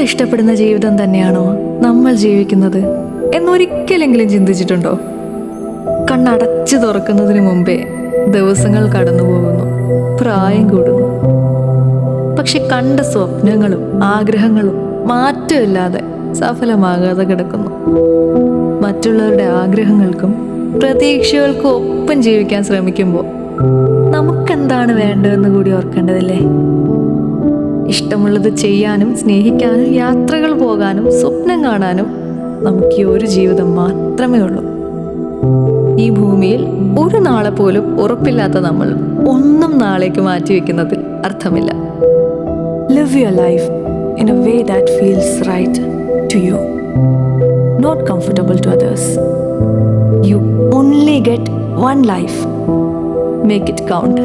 ഇഷ്ടപ്പെടുന്ന ജീവിതം തന്നെയാണോ നമ്മൾ ജീവിക്കുന്നത് എന്നൊരിക്കലെങ്കിലും ചിന്തിച്ചിട്ടുണ്ടോ? കണ്ണടച്ചു തുറക്കുന്നതിന് മുമ്പേ ദിവസങ്ങൾ കടന്നു പോകുന്നു, പ്രായം കൂടുന്നു. പക്ഷെ കണ്ട സ്വപ്നങ്ങളും ആഗ്രഹങ്ങളും മാറ്റമില്ലാതെ സഫലമാകാതെ കിടക്കുന്നു. മറ്റുള്ളവരുടെ ആഗ്രഹങ്ങൾക്കും പ്രതീക്ഷകൾക്കും ഒപ്പം ജീവിക്കാൻ ശ്രമിക്കുമ്പോൾ നമുക്കെന്താണ് വേണ്ടതെന്ന് കൂടി ഓർക്കേണ്ടതില്ലേ? ഇഷ്ടമുള്ളത് ചെയ്യാനും സ്നേഹിക്കാനും യാത്രകൾ പോകാനും സ്വപ്നം കാണാനും നമുക്ക് ഈ ഒരു ജീവിതം മാത്രമേ ഉള്ളൂ. ഈ ഭൂമിയിൽ ഒരു നാളെ പോലും ഉറപ്പില്ലാത്ത നമ്മൾ ഒന്നും നാളേക്ക് മാറ്റിവെക്കുന്നതിൽ അർത്ഥമില്ല. Live your life in a way that feels right to you, not comfortable to others. You only get one life. Make it count.